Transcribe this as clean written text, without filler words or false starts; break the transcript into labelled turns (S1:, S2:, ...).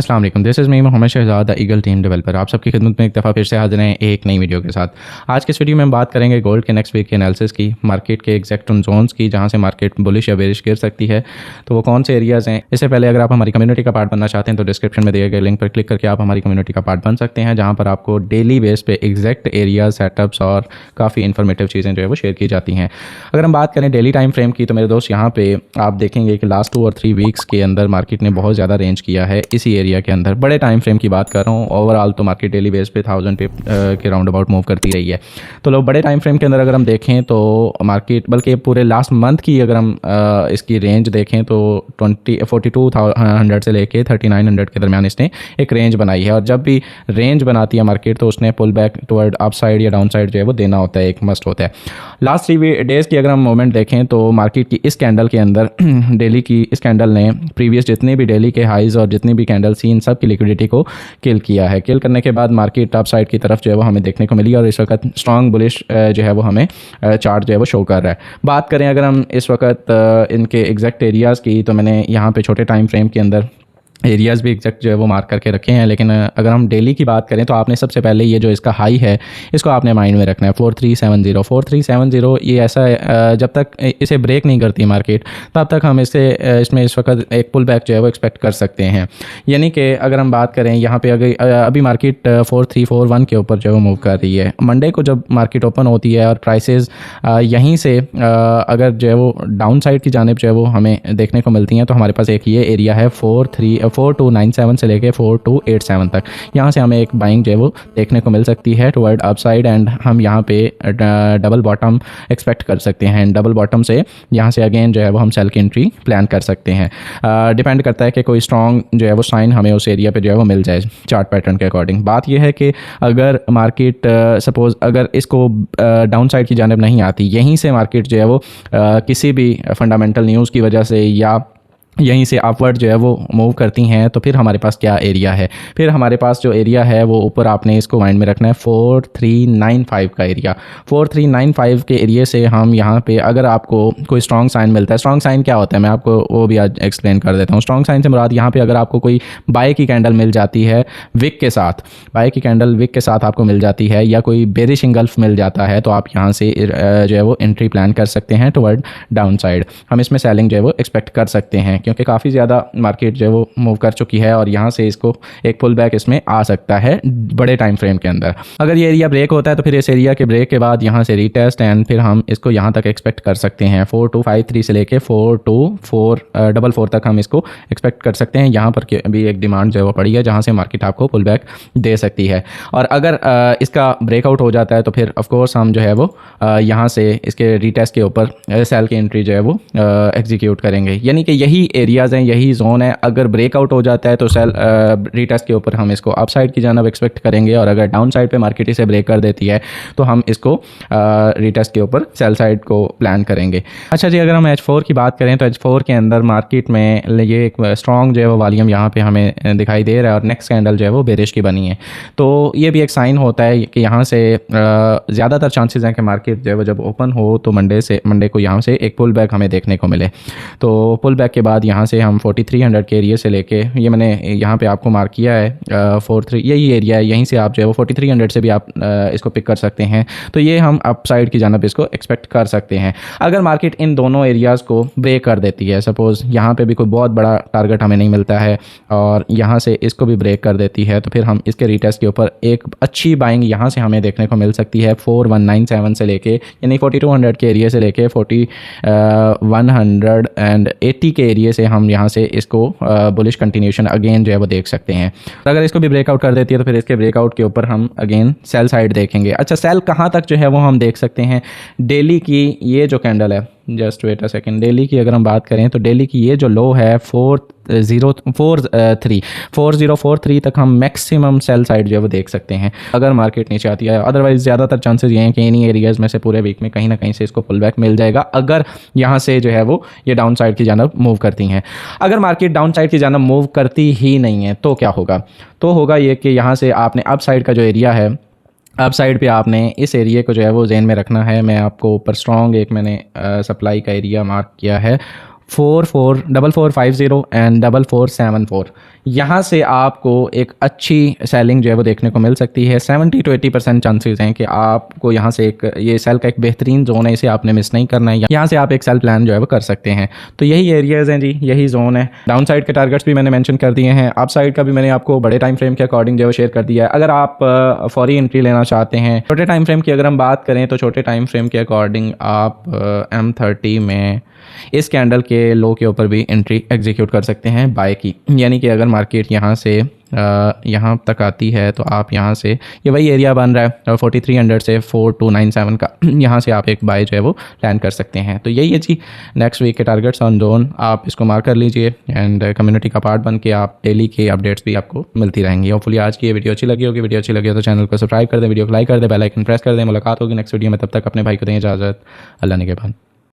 S1: अस्सलाम वालेकुम, this is me Mohammad Shahzad the eagle team developer. आप सबकी खिदमत में एक दफ़ा फिर से हाजिर हैं एक नई वीडियो के साथ। आज के इस वीडियो में हम बात करेंगे गोल्ड के नेक्स्ट वीक के एनालिसिस की, मार्केट के एग्जैक्ट उन जोन्स की जहां से मार्केट बुलिश या बेरिश गिर सकती है, तो वो कौन से एरियाज़ हैं। इससे पहले अगर आप हमारी कम्युनिटी का पार्ट बनना चाहते हैं तो डिस्क्रिप्शन में दिए गए लिंक पर क्लिक करके आप हमारी कम्युनिटी का पार्ट बन सकते हैं, जहाँ पर आपको डेली बेस पे एग्जैक्ट एरियाज, सेटअप्स और काफ़ी इन्फॉर्मेटिव चीज़ें जो है वो शेयर की जाती हैं। अगर हम बात करें डेली टाइम फ्रेम की तो मेरे दोस्त यहाँ पे आप देखेंगे कि लास्ट 2 और 3 वीक्स के अंदर मार्केट ने बहुत ज़्यादा रेंज किया है इसी एरिया के अंदर। बड़े टाइम फ्रेम की बात कर रहा हूँ, ओवरऑल तो मार्केट डेली बेस पे 1000 पिप के राउंड अबाउट मूव करती रही है। तो लोग बड़े टाइम फ्रेम के अंदर अगर हम देखें तो मार्केट, बल्कि पूरे लास्ट मंथ की अगर हम इसकी रेंज देखें तो 4200 से लेके 3900 के दरमियान इसने एक रेंज बनाई है। और जब भी रेंज बनाती है मार्केट तो उसने pull back toward up side या डाउन साइड जो है वो देना होता है, एक मस्ट होता है। लास्ट 3 डेज़ की अगर हम मूवमेंट देखें तो मार्केट की इस कैंडल के अंदर डेली की इस कैंडल ने प्रीवियस जितने भी डेली के हाइज और जितनी भी कैंडल सी इन सब की लिक्विडिटी को किल किया है। किल करने के बाद मार्केट टॉप साइड की तरफ जो है वो हमें देखने को मिली और इस वक्त स्ट्रॉन्ग बुलिश जो है वो हमें चार्ट जो है वो शो कर रहा है। बात करें अगर हम इस वक्त इनके एग्जैक्ट एरियाज़ की, तो मैंने यहाँ पे छोटे टाइम फ्रेम के अंदर एरियाज़ भी एग्जैक्ट जो है वो मार्क करके रखे हैं, लेकिन अगर हम डेली की बात करें तो आपने सबसे पहले ये जो इसका हाई है इसको आपने माइंड में रखना है 4370। ये ऐसा है, जब तक इसे ब्रेक नहीं करती मार्केट तब तक हम इसमें इस वक्त एक पुल बैक जो है वो एक्सपेक्ट कर सकते हैं। यानी कि अगर हम बात करें यहाँ पे अभी मार्केट 4341 के ऊपर जो है वो मूव कर रही है। मंडे को जब मार्केट ओपन होती है और प्राइसेस यहीं से अगर जो है वो डाउन साइड की जानिब जो है वो हमें देखने को मिलती हैं तो हमारे पास एक ये एरिया है 4297 से लेके 4287 तक। यहाँ से हमें एक बाइंग जो है वो देखने को मिल सकती है टुवर्ड अपसाइड, एंड हम यहाँ पे डबल बॉटम एक्सपेक्ट कर सकते हैं। डबल बॉटम से यहाँ से अगेन जो है वो हम सेल की एंट्री प्लान कर सकते हैं। डिपेंड करता है कि कोई स्ट्रॉन्ग जो है वो साइन हमें उस एरिया पे जो है वो मिल जाए चार्ट पैटर्न के अकॉर्डिंग। बात यह है कि अगर मार्केट सपोज अगर इसको डाउन साइड की जानिब नहीं आती, यहीं से मार्केट जो है वो किसी भी फंडामेंटल न्यूज़ की वजह से या यहीं से अपवर्ड जो है वो मूव करती हैं, तो फिर हमारे पास क्या एरिया है। फिर हमारे पास जो एरिया है वो ऊपर आपने इसको माइंड में रखना है 4395 का एरिया। 4395 के एरिया से हम यहाँ पे अगर आपको कोई स्ट्रॉन्ग साइन मिलता है, स्ट्रॉन्ग साइन क्या होता है मैं आपको वो भी आज एक्सप्लेन कर देता हूँ। स्ट्रॉन्ग साइन से मुराद यहाँ पे अगर आपको कोई बाय की कैंडल मिल जाती है विक के साथ, बाय की कैंडल विक के साथ आपको मिल जाती है, या कोई बेरिश इंगल्फ मिल जाता है, तो आप यहाँ से जो है वो एंट्री प्लान कर सकते हैं टुवर्ड डाउन साइड। हम इसमें सेलिंग जो है वो एक्सपेक्ट कर सकते हैं क्योंकि काफ़ी ज़्यादा मार्केट जो है वो मूव कर चुकी है और यहाँ से इसको एक पुल बैक इसमें आ सकता है बड़े टाइम फ्रेम के अंदर। अगर ये एरिया ब्रेक होता है तो फिर इस एरिया के ब्रेक के बाद यहाँ से रीटेस्ट एंड फिर हम इसको यहाँ तक एक्सपेक्ट कर सकते हैं 4253 से लेके 4244 तक हम इसको एक्सपेक्ट कर सकते हैं। यहाँ पर भी एक डिमांड जो है वो पड़ी है जहाँ से मार्केट आपको पुल बैक दे सकती है। और अगर इसका ब्रेकआउट हो जाता है तो फिर ऑफकोर्स हम जो है वो यहाँ से इसके रीटेस्ट के ऊपर सेल की एंट्री जो है वो एग्जीक्यूट करेंगे। यानी कि यही एरियाज़ हैं, यही जोन है। अगर ब्रेकआउट हो जाता है तो सेल रीटेस्ट के ऊपर हम इसको अप साइड की जानिब एक्सपेक्ट करेंगे, और अगर डाउन साइड पे मार्केट इसे ब्रेक कर देती है तो हम इसको रीटेस्ट के ऊपर सेल साइड को प्लान करेंगे। अच्छा जी, अगर हम H4 की बात करें तो H4 के अंदर मार्केट में ये एक स्ट्रॉन्ग जो है वो वॉल्यूम यहाँ पे हमें दिखाई दे रहा है और नेक्स्ट कैंडल जो है वो बेरिश की बनी है। तो ये भी एक साइन होता है कि यहाँ से ज़्यादातर चांसेस हैं कि मार्केट जो है वो जब ओपन हो तो मंडे को यहाँ से एक पुल बैक हमें देखने को मिले। तो पुल बैक के बाद यहाँ से हम 4300 के एरिया से लेके, ये मैंने यहाँ पे आपको मार्क किया है 43, यही एरिया है, यहीं से आप जो है वो 4300 से भी आप इसको पिक कर सकते हैं। तो ये हम अप साइड की जानिब इसको एक्सपेक्ट कर सकते हैं। अगर मार्केट इन दोनों एरियाज़ को ब्रेक कर देती है, सपोज़ यहाँ पे भी कोई बहुत बड़ा टारगेट हमें नहीं मिलता है और यहाँ से इसको भी ब्रेक कर देती है, तो फिर हम इसके रीटेस्ट के ऊपर एक अच्छी बाइंग यहाँ से हमें देखने को मिल सकती है 4197 से लेके, यानी 4200 के एरिया से लेके 4180 के एरिया से हम यहाँ से इसको बुलिश कंटिन्यूशन अगेन जो है वो देख सकते हैं। अगर इसको भी ब्रेकआउट कर देती है तो फिर इसके ब्रेकआउट के ऊपर हम अगेन सेल साइड देखेंगे। अच्छा, सेल कहाँ तक जो है वो हम देख सकते हैं। डेली की ये जो कैंडल है, just wait a second, daily की अगर हम बात करें तो डेली की ये जो लो है 4043 तक हम मैक्सिमम सेल साइड जो है वो देख सकते हैं अगर मार्केट नीचे आती है। अदरवाइज ज़्यादातर चांसेस ये हैं कि इन्हीं एरियाज़ में से पूरे वीक में कहीं ना कहीं से इसको पुल बैक मिल जाएगा अगर यहाँ से जो है वो ये डाउन साइड की जानिब मूव करती हैं। अगर मार्केट डाउन साइड की जानिब मूव करती ही नहीं है तो क्या होगा? तो होगा ये कि यहाँ से आपने अप साइड का जो एरिया है, अप साइड पे आपने इस एरिया को जो है वो ज़हन में रखना है। मैं आपको ऊपर स्ट्रॉन्ग एक मैंने सप्लाई का एरिया मार्क किया है 4450 एंड 4474। यहाँ से आपको एक अच्छी सेलिंग जो है वो देखने को मिल सकती है। 70 to 80% चांसेस हैं कि आपको यहाँ से एक ये सेल का एक बेहतरीन जोन है, इसे आपने मिस नहीं करना है। यहाँ से आप एक सेल प्लान जो है वो कर सकते हैं। तो यही एरियाज़ हैं जी, यही जोन है। डाउन साइड के टारगेट्स भी मैंने मेंशन कर दिए हैं, अप साइड का भी मैंने आपको बड़े टाइम फ्रेम के अकॉर्डिंग जो है शेयर कर दिया है। अगर आप फौरी एंट्री लेना चाहते हैं, छोटे टाइम फ्रेम की अगर हम बात करें तो छोटे टाइम फ्रेम के अकॉर्डिंग आप M30 में इस कैंडल के लो के ऊपर भी एंट्री एग्जीक्यूट कर सकते हैं बाय की। यानी कि अगर मार्केट यहाँ से यहाँ तक आती है तो आप यहाँ से, ये वही एरिया बन रहा है 4300 से 4297 का, यहाँ से आप एक बाय जो है वो प्लान कर सकते हैं। तो यही है जी नेक्स्ट वीक के टारगेट्स ऑन जोन, आप इसको मार्क कर लीजिए एंड कम्युनिटी का पार्ट बन के आप डेली के अपडेट्स भी आपको मिलती रहेंगी। होपफुली आज की ये वीडियो अच्छी लगी होगी। वीडियो अच्छी लगी हो तो चैनल को सब्सक्राइब कर दें, वीडियो को लाइक कर दें, बेल आइकन प्रेस कर दें। मुलाकात होगी नेक्स्ट वीडियो में, तब तक अपने भाई को दें इजाज़त। अल्लाह ने के बाद।